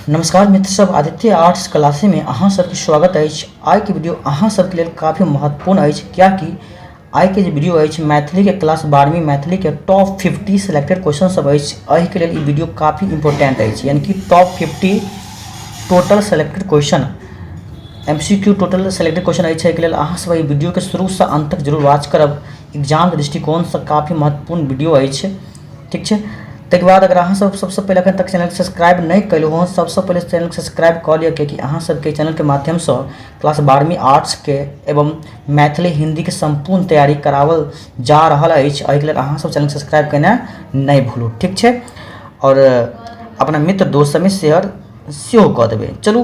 नमस्कार मित्र सब, आदित्य आर्ट्स क्लासे में अहाँ सबके स्वागत अछि। आइ के वीडियो अहाँ सबके लेल काफ़ी महत्वपूर्ण अछि, कियाकि आइ के जे वीडियो अछि मैथिली के क्लास 12वीं मैथिली के टॉप 50 सिलेक्टेड क्वेश्चन सब अछि। एहि के लेल ई वीडियो काफ़ी इंपोर्टेंट अछि, यानी कि top 50 total selected question MCQ total selected question अछि। एहि के लेल अहाँ सब ई वीडियो के शुरू से अंत तक जरूर वॉच करब। एग्जाम के दृष्टिकोण से काफ़ी महत्वपूर्ण वीडियो अछि, ठीक है। तक बाद अगर अहाँ सब सबसे पहले अखन तक चैनल के सब्सक्राइब नहीं कैलु हो, सबसे पहले चैनल के सब्सक्राइब कर लिया, क्योंकि अहाँ सबके चैनल के माध्यम से क्लास 12वीं आर्ट्स के एवं मैथिली हिंदी के संपूर्ण तैयारी करावल जा रहा है। एहि के लेल अहाँ सब चैनल सब्सक्राइब करना नहीं भूलू, ठीक है। और अपना मित्र दोस्त सब में शेयर सेहो कऽ देबै। चलू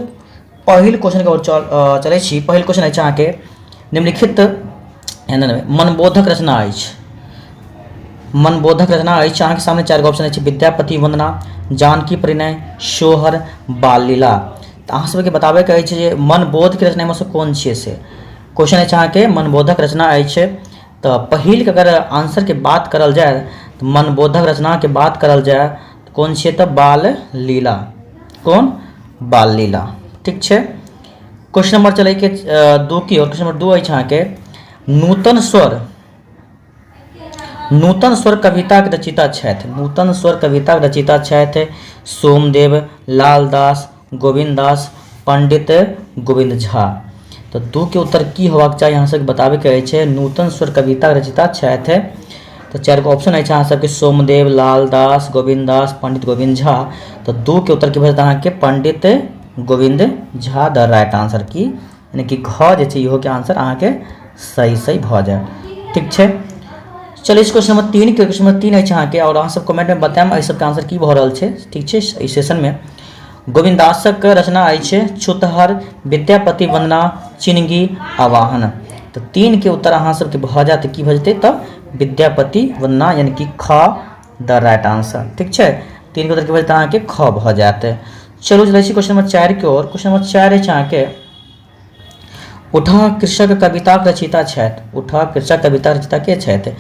पहिल क्वेश्चन के ओर चलै छी। पहिल क्वेश्चन अछि अहाँ के निम्नलिखित मनबोधक रचना अछि। मनबोधक रचना अछि अहाँ के सामने 4 गो ऑप्शन अछि: विद्यापति वंदना, जानकी परिणय, सोहर, बाल लीला। तो अहाँ सबके बताबे के अछि जे मनबोध के रचना में से कोन छियै से क्वेश्चन अछि अहाँ के मनबोधक रचना अछि। तो पहिल के अगर आंसर के बात करल जाए तो मनबोधक रचना के बात करल जाए तो कौन छियै तो बाल लीला। कौन? बाल लीला, ठीक है। क्वेश्चन नंबर चले के 2 की ओर। क्वेश्चन नंबर 2 अछि अहाँ के नूतन स्वर कविता के रचिता छथि। नूतन स्वर कविता के रचिता छथि सोमदेव, लालदास, गोविंद दास, पंडित गोविंद झा। तो 2 के उत्तर की होबाक चाहिए अहाँ सबके बताबे के अछि। नूतन स्वर कविता के रचिता छथि तो 4 गो ऑप्शन अछि अहाँ सबके सोमदेव, लालदास, गोविंद दास, पंडित गोविंद झा। तो 2 के उत्तर की भऽ अहाँ के Pandit Govind Jha the right answer की, यानी कि घ जे छै इहो के आंसर अहाँ के सही भऽ जाए, ठीक है। चलिए इस क्वेश्चन नंबर 3 के क्वेश्चन नंबर 3 अछि अहाँ के, और अहाँ सब कमेंट में बताएम एहि सब के आंसर की भऽ रहल छै, ठीक है। इस सेशन में गोविंदासक रचना अछि छूतहर, विद्यापति वंदना, चिनगी, आवाहन। तो 3 के उत्तर अहाँ सबके भऽ जात की भऽ जेतै तो विद्यापति वंदना, यानी कि ख द राइट आंसर, ठीक है। 3 के उत्तर की भऽ जेतै अहाँ के ख भऽ जात। चलो चलै छी क्वेश्चन नंबर 4 के ओर। क्वेश्चन नंबर 4 अछि अहाँ के उठा कृषक कविता रचिता छथि। उठा कृषक कविता रचिता के छथि?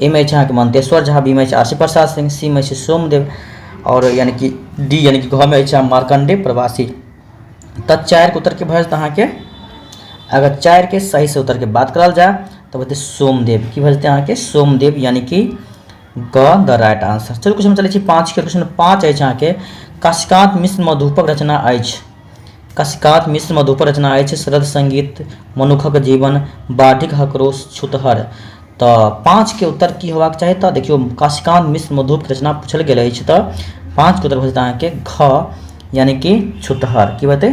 ए में अछि अहाँ के मंतेश्वर झा, बी में अछि आरसी प्रसाद सिंह, सी में अछि सोमदेव, और यानी कि डी यानी कि घ में अछि मार्कंडेय प्रवासी। तो 4 के उत्तर के भऽ जेतै अहाँ के, अगर 4 के सही से उत्तर के बात करल जाए तो बते सोमदेव की भऽ जेतै अहाँ के सोमदेव, यानी कि ग द राइट आंसर। चलो क्वेश्चन चलै छी 5 के। क्वेश्चन 5 अछि अहाँ के काशिकांत मिश्र मधुपक रचना अछि। काशिकांत मिश्र मधुपर रचना अछि शरद संगीत, मनुखक जीवन, बाढ़िक हकरोश, छूतहर। तो 5 के उत्तर की होबाक चाहिए तो देखियो काशिकांत मिश्र मधुप रचना पूछल गेल अछि। तो 5 के उत्तर भऽ जेतै अहाँ के घ, यानी कि छूतहर की बते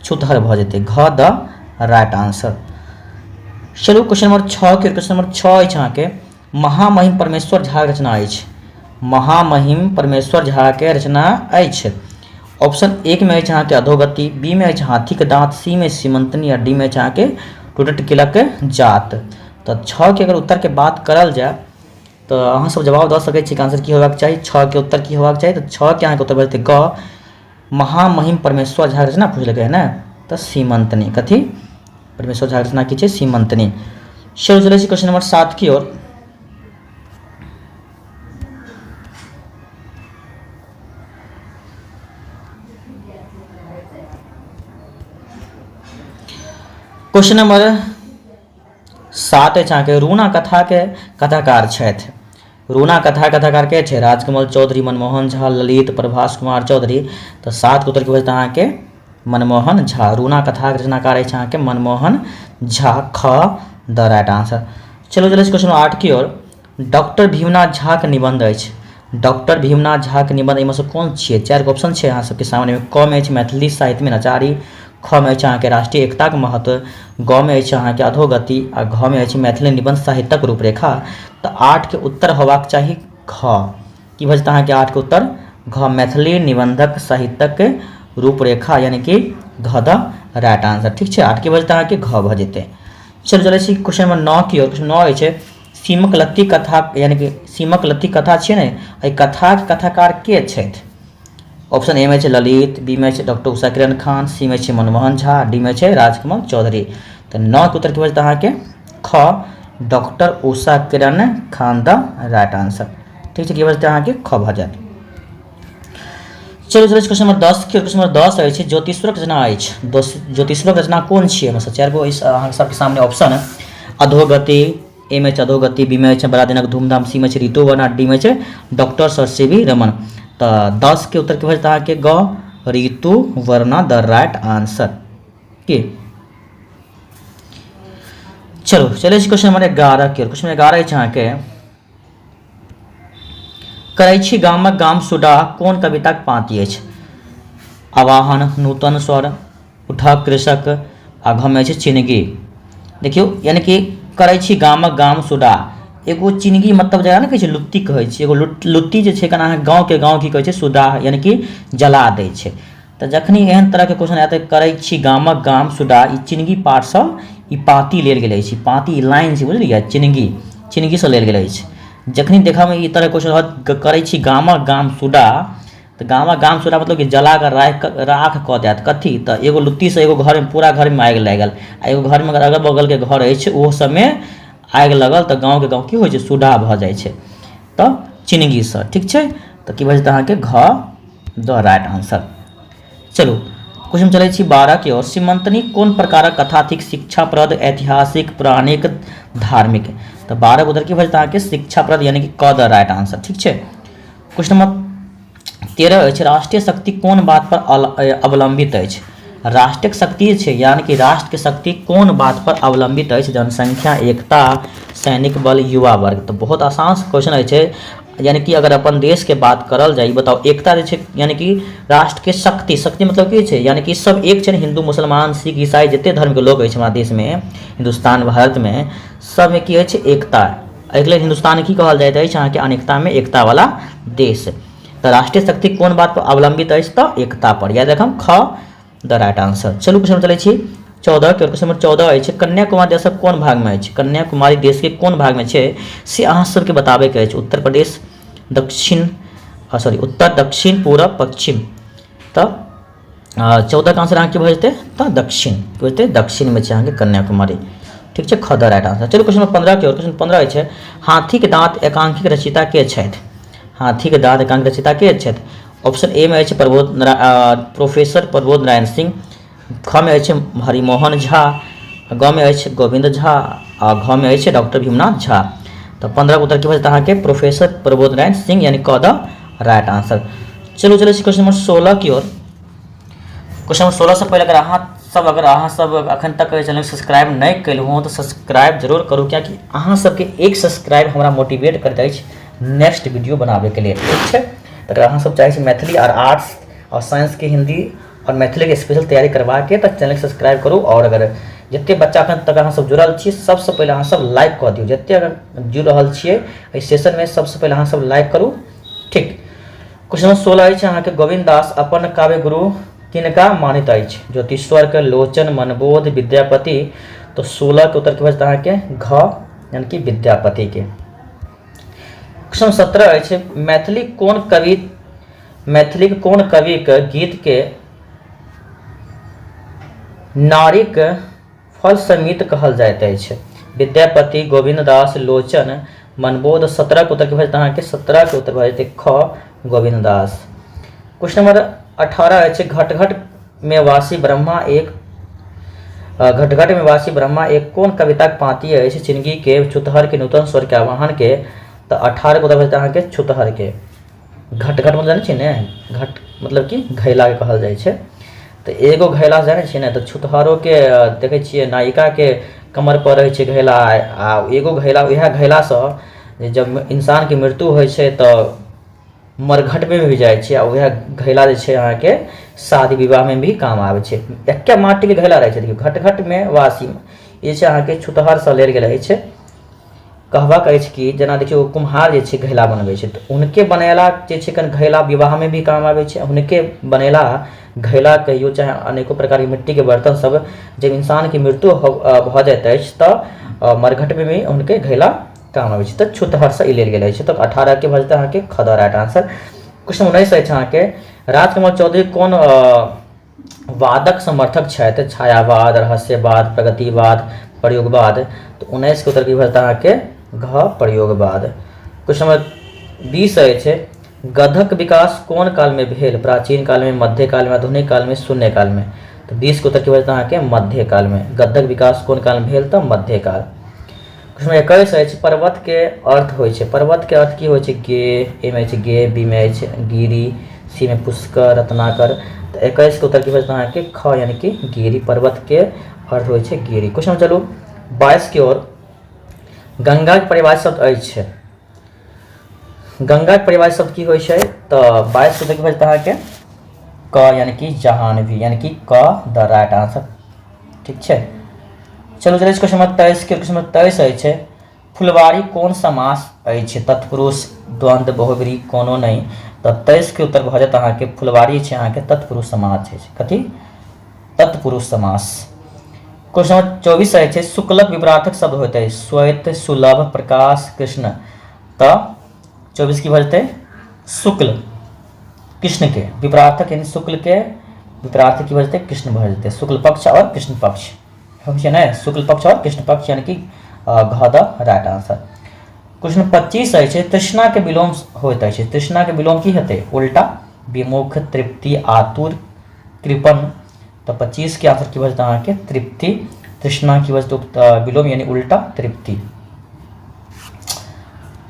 छूतहर भऽ जेतै घ द राइट आंसर। चलू क्वेश्चन नंबर 6 के। क्वेश्चन नंबर 6 अछि अहाँ के महामहिम परमेश्वर झा के रचना अछि। महामहिम परमेश्वर झा के रचना अछि। ऑप्शन 1 में अछि अहाँ के अधोगति, बी में अछि हाथी के दांत, सी में सीमंतनी, और डी में अछि अहाँ के टूटट किलक जात। तो 6 के अगर उत्तर के बात करल जाए तो अहाँ सब जवाब दऽ सकै छी कि आंसर की होबाक चाहिए। 6 के उत्तर की होबाक चाहिए तो 6 के अहाँ के उत्तर भऽ जेतै ग, महामहिम परमेश्वर झा रचना पूछलकै है ना, तो सीमंतनी। कथी? परमेश्वर झा रचना की छै? सीमंतनी। चलो चलै छी क्वेश्चन नंबर 7 की ओर। क्वेश्चन नंबर 7 अछि अहाँ के रूना कथा के कथाकार छथि। रूना कथा कथाकार के छै? राजकमल चौधरी, मनमोहन झा, ललित, प्रभास कुमार चौधरी। तो 7 के उत्तर की भऽ जेतै अहाँ के मनमोहन झा। रूना कथा के रचनाकार अछि अहाँ के मनमोहन झा, ख द राइट आंसर। चलो चलै छी क्वेश्चन नंबर 8 की ओर। डॉक्टर भीमनाथ झा के निबंध अछि। डॉक्टर भीमनाथ झा के निबंध में से कौन छियै? 4 गो ऑप्शन छै अहाँ सबके सामने में। क में अछि मैथिली साहित्य में नचारी, ख में अछि अहाँ के राष्ट्रीय एकता के महत्व, ग में अछि अहाँ के अधोगति, आ घ में अछि मैथिली निबंध साहित्यक रूपरेखा। तो 8 के उत्तर होबाक चाही घ की भऽ जेतै अहाँ के 8 के उत्तर घ, मैथिली निबंधक साहित्यक रूपरेखा, यानी कि घ द राइट आंसर, ठीक है। 8 के भऽ जेतै अहाँ के घ भऽ जेतै। चलो चलै छी क्वेश्चन नंबर 9 की ओर। क्वेश्चन 9 अछि सीमक लत्ती कथा, यानी कि सीमक लत्ती कथा छियै ने, एहि कथा के कथाकार के छथि? ऑप्शन ए में छै ललित, बी में छै डॉक्टर उषा किरण खान, सी में छै मनमोहन झा, डी में छै राजकमल चौधरी। तो 9 के उत्तर की भऽ जेतै अहाँ के ख, doctor Usha Kiran Khan the right answer, ठीक है। की भऽ जेतै अहाँ के ख भऽ जायत। चलो चलो क्वेश्चन नंबर 10 के क्वेश्चन नंबर 10 अछि ज्योतिष्वरक रचना अछि। ज्योतिष्वरक रचना कोन छियै? हमरा सब चारि गो इस अहाँ सबके सामने ऑप्शन है। अधोगति, ए में अधोगति, बी में बड़ा दिनक धूमधाम, सी में ऋतुवर्ण, डी में doctor sir C V Raman. तो 10 के उत्तर के भजता अहाँके ग ऋतुवर्ण द राइट आंसर के। चलो चले क्वेश्चन नंबर 11 के। क्वेश्चन 11 अछि अहाँके करैछी गामक गाम सुडा कोन कविताक पाँति अछि? आवाहन, नूतन स्वर, उठक कृषक, आ घ में चिनगी। देखियो यानी कि करैछी गामक गाम सुडा, एगो चिनगी मतलब जकरा ने कहै छै लुत्ती कहै छै, एगो लुत्ती जे छै कना अहाँ गाँव के गाँव की कहै छै सुडा यानी कि जला दै छै। तो जखनी एहन तरह के क्वेश्चन आयत करैछी गामक गाम सुडा, ई चिनगी पार्ट से ई पाँति लेल गेल अछि। पाँति लाइन छै बुझलियै, चिनगी से लेल गेल अछि। जखनी देखा में ई तरह क्वेश्चन होत करैछी गामक गाम सुडा, तो गामक गाम सुडा मतलब कि जला कर राख कऽ देत कथी? तो एगो लुत्ती से एगो घर में पूरा घर में आगि लागल, आ एगो घर में अगर अगल बगल के घर अछि ओहो सब में आगि लगल तो गाँव के गाँव की होइ छै सुडा भऽ जाइ छै। तो चिनगी से ठीक छै। तो की बचत अहाँके घ द राइट आंसर। चलू क्वेश्चन चलै छी 12 की ओर। सीमंतनी कोन प्रकारक कथा थिक? शिक्षाप्रद, ऐतिहासिक, पौराणिक, धार्मिक। तो 12 उधर की बचत अहाँके शिक्षाप्रद यानी कि क द राइट आंसर ठीक छै। क्वेश्चन नंबर 13 अछि राष्ट्रीय शक्ति कोन बात पर अवलंबित अछि? राष्ट्रीय शक्ति छै यानी कि राष्ट्र के शक्ति कोन बात पर अवलंबित अछि? जनसंख्या, एकता, सैनिक बल, युवा वर्ग। तो बहुत आसान क्वेश्चन अछि, यानी कि अगर अपन देश के बात करल जाए बताओ एकता जे छै यानी कि राष्ट्र के शक्ति मतलब की छै? यानी कि सब एक छै, हिंदू मुसलमान सिख ईसाई जते धर्म के लोग अछि हमरा देश में हिंदुस्तान भारत में सब में की अछि एकता। एहि लेल हिंदुस्तान की कहल जाइत अछि अहाँके अनेकता में एकता वाला देश। तो राष्ट्रीय शक्ति कोन बात पर अवलंबित अछि? तो एकता पर, याद रखम ख द राइट आंसर। चलू क्वेश्चन चलै छी 14 के। क्वेश्चन नंबर 14 अछि कन्याकुमारी देशक कोन भाग में अछि? कन्याकुमारी देश के कोन भाग में छै से अहाँ सबके बताबे के अछि। उत्तर प्रदेश, दक्षिण उत्तर, दक्षिण, पूरब, पश्चिम। तो 14 का आंसर अहाँ की भऽ जेतै? तो दक्षिण बुझते, दक्षिण में छै अहाँके कन्याकुमारी ठीक छै, ख द राइट आंसर। चलू क्वेश्चन नंबर 15 के ओर। क्वेश्चन 15 अछि हाथी के दांत एकांकिक रचयिता के छथि? हाथी के दांत एकांकिक रचयिता के छथि? ऑप्शन ए में अछि प्रोफेसर प्रबोध नारायण सिंह, ख में अछि हरिमोहन झा, ग में अछि गोविंद झा, आ घ में अछि डॉक्टर भीमनाथ झा। तो 15 के उत्तर की बचता अहाँके प्रोफेसर प्रबोध नारायण सिंह यानी क द राइट आंसर। चलो चलो क्वेश्चन नंबर 16 की ओर। क्वेश्चन नंबर 16 से पहले अगर अहाँ सब अखन तक चैनल सब्सक्राइब नहीं कल हो तो सब्सक्राइब जरूर करूँ, क्या कि अहाँ सबके एक सब्सक्राइब हमरा मोटिवेट करते अछि नेक्स्ट वीडियो बनाबे के लिए ठीक है। तो अगर अहाँ सब चाहे छी मैथिली और आर्ट्स और साइंस के हिंदी और मैथिली के स्पेशल तैयारी करवा के तो चैनल सब्सक्राइब करूँ। और अगर जिते बच्चा अखन तक अहाँ सब जुड़ल छी सबसे पहले अहाँ सब लाइक कऽ दियौ, जिते अगर जुड़ रहल छियै एहि सेशन में सबसे पहले अहाँ सब लाइक करूँ ठीक। क्वेश्चन नंबर 16 अछि अहाँके गोविंद दास अपन काव्य गुरु किनका मानित अछि? ज्योतिष्वर के, लोचन, मनबोध, विद्यापति। तो 16 के उत्तर की बचता अहाँके घ यानी कि विद्यापति के। क्वेश्चन 17 अछि मैथिली कोन कवि के गीत के नारीक फल समीत कहल जाइत अछि? विद्यापति, गोविंद दास, लोचन, मनबोध। 17 के उत्तर की बचता अहाँके 17 के उत्तर बचते ख गोविंद दास। क्वेश्चन नंबर 18 अछि घटघट में वासी ब्रह्मा एक कोन कविताक पाँति अछि? चिनगी के, छुतहर के, नूतन स्वर के, आवाहन के। तो 18 के उत्तर बचता अहाँके छुतहर के। घटघट मतलब जानै छी ने, घट मतलब कि घैला के कहल जाइ छै। तो एगो घैला जानै छियै ने, तो छुतहरो के देखै छियै नायिका के कमर पर रहै छै घैला, आ एगो घैला वएह घैला से जब इंसान के मृत्यु होइ छै तो मरघट में भी जाइ छै, आ वएह घैला जे छै अहाँके शादी विवाह में भी काम आबै छै। एके माटी के घैला रहै छै। देखियौ घटघट में वासी ये छै अहाँके छुतहर से लेल गेल अछि। कहबाक अछि कि जेना देखियौ कुम्हार जे छै घैला बनबै छै तो उनके बनेला जे छै कन घैला विवाह में भी काम आबै छै। उनके बनेला घैला कहियो चाहे अनेको प्रकार के मिट्टी के बर्तन सब जब इंसान के मृत्यु भऽ जाइत अछि तो मरघट में भी उनके घैला काम आबै छै। तो छुतहर से लेल गेल अछि। तो 18 के बचता अहाँके ख द राइट आंसर। क्वेश्चन 19 अछि अहाँके राजकमल चौधरी कोन वादक समर्थक छथि? छायावाद, रहस्यवाद, प्रगतिवाद, प्रयोगवाद। तो 19 के उत्तर की बचता अहाँके घ प्रयोगवाद। क्वेश्चन नंबर 20 अछि गधक विकास कोन काल में भेल? प्राचीन काल में, मध्य काल में, आधुनिक काल में, शून्य काल में? तो 20 के उत्तर की वजह अहाँके मध्य काल में। गधक विकास कोन काल में भेल? तऽ मध्य काल। क्वेश्चन 21 अछि पर्वत के अर्थ होइ छै। पर्वत के अर्थ की होइ छै? गे, ए में छै गे, बी में छै गिरी, सी में पुष्कर, रत्नाकर। तो 21 के उत्तर की वजह अहाँके ख यानी कि गिरी। पर्वत के अर्थ होइ छै गिरी। क्वेश्चन चलू 22 की ओर। गंगा के परिभाषित शब्द अछि। गंगा के परिभाषित शब्द की होइ छै? तो 22 के उत्तर की वजह अहाँके क यानी कि जाह्नवी यानी कि क द राइट आंसर। ठीक छै। चलू चलिए क्वेश्चन नंबर 23 के। क्वेश्चन नंबर 23 अछि फुलवारी कोन समास अछि? तत्पुरुष, द्वंद्व, बहुब्रीहि कोनो नहीं। तो 23 के उत्तर भऽ जायत अहाँके फुलवारी छै अहाँके तत्पुरुष समास छै। कथी? तत्पुरुष समास। क्वेश्चन नंबर 24 अछि शुक्लक विपरीतार्थक शब्द होइत अछि। श्वेत, सुलभ, प्रकाश, कृष्ण। तो 24 की भऽ जेतै शुक्ल। कृष्ण के विपरीतार्थक यानी शुक्ल के विपरीतार्थक की भऽ जेतै कृष्ण भऽ जेतै। शुक्ल पक्ष और कृष्ण पक्ष है ना, शुक्ल पक्ष और कृष्ण पक्ष यानी कि घ द राइट आंसर। क्वेश्चन 25 अछि तृष्णा के विलोम होइत अछि। तृष्णा के विलोम की हेतै? उल्टा, विमुख, तृप्ति, आतुर, कृपण। तो 25 के आंसर की बचता अहाँके तृप्ति। तृष्णा की बचता विलोम यानी उल्टा तृप्ति।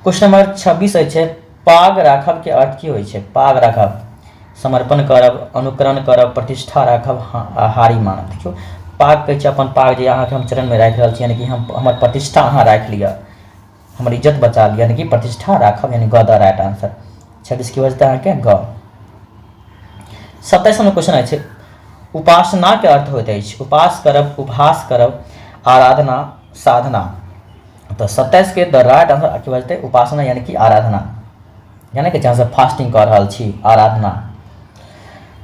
क्वेश्चन नंबर 26 अछि पाग राखब के अर्थ की होइ छै? पाग राखब समर्पण करब, अनुकरण करब, प्रतिष्ठा राखब, हारी मानब। देखियो पाग कहै छै अपन पाग जे अहाँके हम चरण में राखि रहल छी यानी कि हम हमर प्रतिष्ठा अहाँ राखि लिअ, हमर इज्जत बचा लिअ यानी कि प्रतिष्ठा राखब यानी ग द राइट आंसर। 26 की बचता अहाँके ग। 27 नंबर क्वेश्चन अछि उपासना के अर्थ होइत अछि। उपास करब, उपहास करब, आराधना, साधना। तो 27 के द राइट आंसर की बचतै उपासना यानी कि आराधना यानी कि जहाँ से फास्टिंग कर रहल छी आराधना।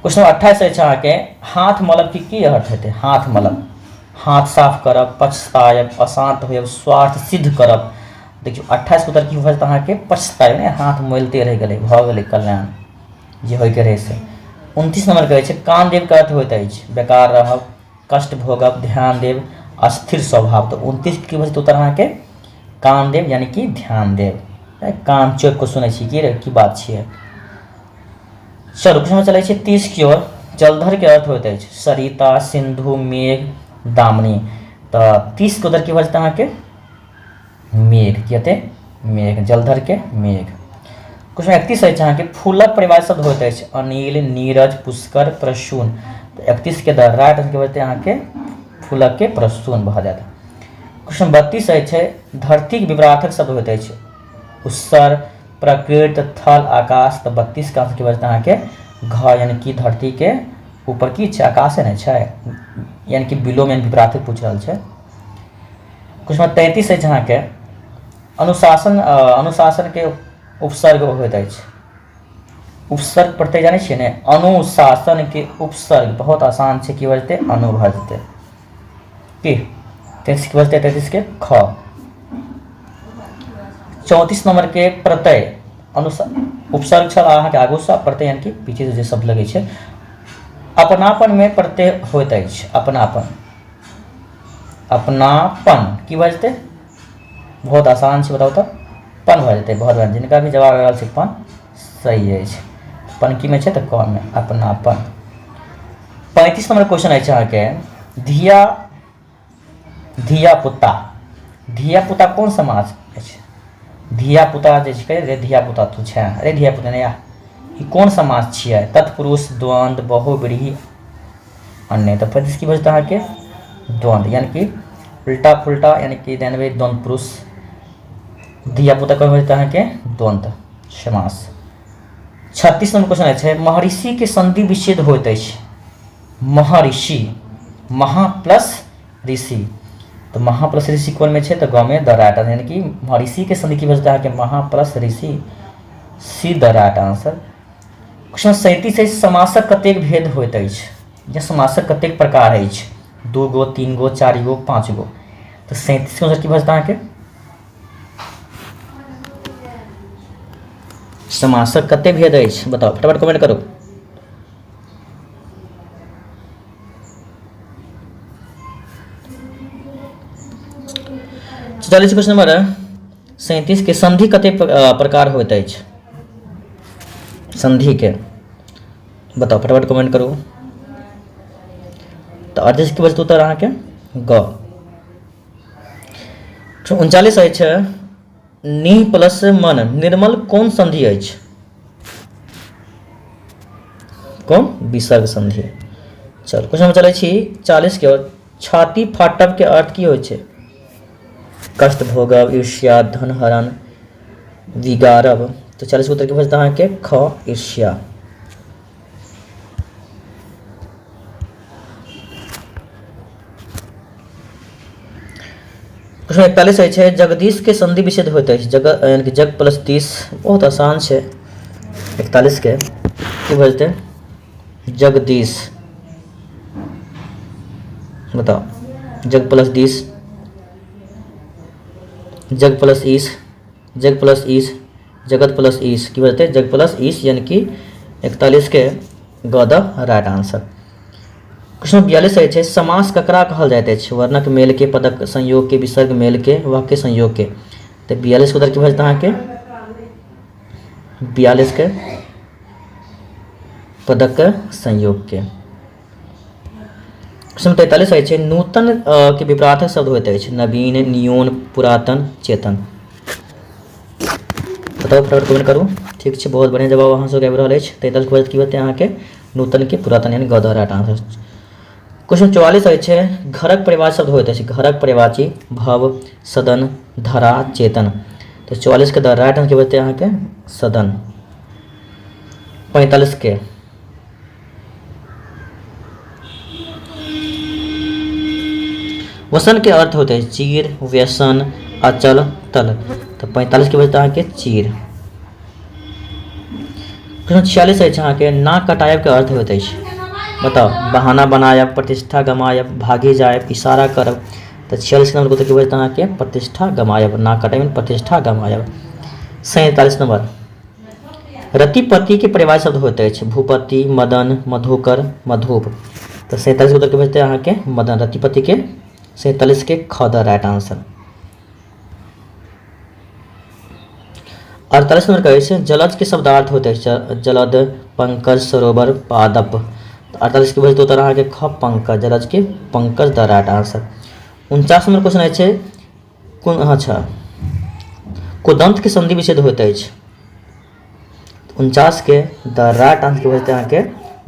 क्वेश्चन 28 अछि अहाँके हाथ मलब की अर्थ हेतै? हाथ मलब हाथ साफ करब, पछतायब, अशांत होयब, स्वार्थ सिद्ध करब। देखियो 28 के उत्तर की भऽ जेतै अहाँके पछतायब ने, हाथ मोलिते रहि गेलै, भऽ गेलै कल्याण जे होइके रहै से। 29 नंबर कहै छै कामदेव के अर्थ होइत अछि बेकार रहब, कष्ट भोगब, ध्यान देब, अस्थिर स्वभाव। तो 29 की भऽ जेतै उत्तर अहाँके कामदेव यानी कि ध्यान देव। काम चोक को सुनै छी की बात छियै। चलू क्वेश्चन चलै छै 30 की ओर। जलधर के अर्थ होइत अछि सरिता, सिंधु, मेघ, दामिनी। तो 30 के उत्तर की भऽ जेतै अहाँके मेघ। की हेतै? मेघ। जलधर के मेघ। क्वेश्चन 31 अछि अहाँके फूलक परिभाषित शब्द होइत अछि अनिल, नीरज, पुष्कर, प्रसून। तो 31 के द राइट आंसर की बचतै अहाँके फूलक के प्रसून भऽ जायत। क्वेश्चन 32 अछि धरती के विपरीतार्थक शब्द होइत अछि उत्सर, प्रकृति, थल, आकाश। तो 32 का आंसर की बचतै अहाँके घ यानी कि धरती के ऊपर की छै? आकाश है छै यानी कि विलोम यानी विपरीतार्थक पूछ रहल छै। क्वेश्चन 33 अछि अहाँके अनुशासन के उपसर्ग होइत अछि। उपसर्ग पढ़ते जानै छियै ने, अनुशासन के उपसर्ग बहुत आसान छै की बचतै अनु भऽ जेतै की 33 की बचतै 33 के ख। 34 नंबर के प्रत्यय उपसर्ग छल अहाँके आगू से, प्रत्यय यानी कि पीछे से जे शब्द लगै छै। अपनापन में प्रत्यय होइत अछि अपनापन। अपनापन की भऽ जेतै? बहुत आसान छै बताउ तऽ पन भऽ जेतै। बहुत बढ़िया जिनका भी जवाब आयल छै पन सही अछि। पन की में छै तऽ क में अपनापन। 35 नंबर क्वेश्चन अछि अहाँके धिया पुता। धिया पुता कोन समास अछि? धिया पुता जे छै रे धिया पुता तू छै रे धिया पुता ने ई कोन समास छियै? तत्पुरुष, द्वंद्व, बहुब्रीहि, अन्य। तो 35 की बचता अहाँके द्वंद्व यानी कि उल्टा पुल्टा यानी कि 93 द्वंद्व पुरुष। धिया पुता कब बचता अहाँके द्वंद्व समास। 36 नंबर क्वेश्चन अछि महर्षि के संधि विच्छेद होइत अछि। महर्षि महा प्लस ऋषि। तो महा प्लस ऋषि कोन में छै? तो ग में द राइट आंसर यानी कि महर्षि के संधि की बचता है कि महा plus Rishi see the right answer. Question 37 है समासक कतेक भेद होइत अछि या समासक कतेक प्रकार अछि? 2 गो, 3 गो, 4 गो, 5 गो। तो 37 के आंसर की बचता है कि समासक कते भेद अछि बताओ फटाफट कमेंट करो। क्वेश्चन नंबर 37 के संधि कते प्रकार होइत अछि? संधि के बताओ, फटाफट कमेंट करो। तो 38 के बचत उत्तर अहाँके ग। 39 अछि नि प्लस मन निर्मल कोन संधि अछि? कौन? विसर्ग संधि। चलो क्वेश्चन में चलै छी 40 के। छाती फाटब के अर्थ की होइ छै? कष्ट भोगब, ईर्ष्या, धन हरण, विगारब। तो 40 उत्तर के बचत अहाँके ख ईर्ष्या। क्वेश्चन 41 अछि जगदीश के संधि विच्छेद होइत अछि। यानी कि जग प्लस दिश, बहुत आसान छै। 41 के की बचतै? जगदीश। बताओ, जग प्लस दिश, जग प्लस ईश, जग प्लस ईश, जगत प्लस ईश की बचतै? जग प्लस ईश, यानी कि 41 के ग द राइट आंसर। क्वेश्चन 42 अछि समास ककरा कहल जाइत अछि? वर्णक मेल के, पदक संयोग के, विसर्ग मेल के, वाक्य संयोग के। तो 42 के उत्तर की बचतै अहाँके? 42 के पदक संयोग के। क्वेश्चन 43 अछि नूतन के विपरीत शब्द होइत अछि। नवीन, नियोन, पुरातन, चेतन। बताओ, फटाफट कमेंट करू। ठीक छै, बहुत बढ़िया जवाब अहाँ सब आबि रहल अछि। 43 के बचत की बचतै अहाँके? नूतन के, पुरातन, यानी ग द राइट आंसर। क्वेश्चन 44 अछि घरक पर्यायवाची शब्द होइत अछि। घरक पर्यायवाची भव, सदन, धरा, चेतन। तो 44 के द राइट आंसर की बचतै अहाँके? सदन। 45 के वसन के अर्थ होते हैं चीर, व्यसन, अचल, तल। तो 45 के बचता अहाँके चीर। क्वेश्चन 46 अछि अहाँके नाक कटायब के अर्थ होइत अछि। बताओ, बहाना बनायब, प्रतिष्ठा गमायब, भागी जायब, इशारा करब। तो 46 नंबर को बचता अहाँके प्रतिष्ठा गमायब। नाक कटायब प्रतिष्ठा गमायब। 47 नंबर रतिपति के पर्यायवाची शब्द होते हैं भूपति, मदन, मधुकर, मधुप। तो 47 उत्तर के बचते अहाँके मदन। रतिपति के 47 के ख द राइट आंसर। 48 नंबर का जलज के शब्दार्थ होते हैं जलद, पंकज, सरोवर, पादप। तो 48 के बचते उत्तर अहाँके ख पंकज। जलज के Pankaj the right answer. 49 number question है अच्छा कुदंत के संधि विच्छेद होते हैं। 49 के द राइट आंसर के बचते अहाँके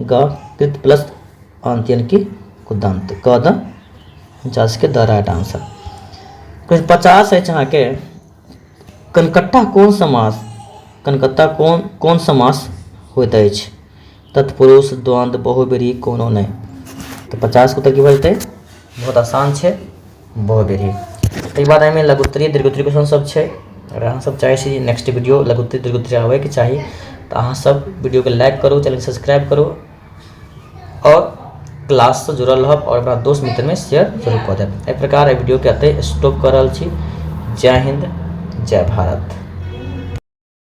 ग कृत प्लस अंत यानी कि कुदंत। क द 49 के द राइट आंसर। 50 है अहाँके कनकट्टा कोन समास? कनकट्टा कोन समास होइत अछि? तत्पुरुष, द्वंद्व, बहुब्रीहि, कोनो नहीं। तो 50 के उत्तर की बचतै? बहुत आसान छै, बहुब्रीहि। ताहि बाद एहिमे लघुत्तरीय दीर्घोत्तरीय क्वेश्चन सब छै। अगर अहाँ सब चाहै छी नेक्स्ट वीडियो लघुत्तरीय दीर्घोत्तरीय आबे के चाही तो अहाँ सब वीडियो के लाइक करू, चैनल के सब्सक्राइब करू और क्लास से जुड़ल रहब और अपना दोस्त मित्र में शेयर जरूर कऽ देब। एहि प्रकार वीडियो के एतै स्टॉप कर रहल छी। जय हिंद, जय भारत।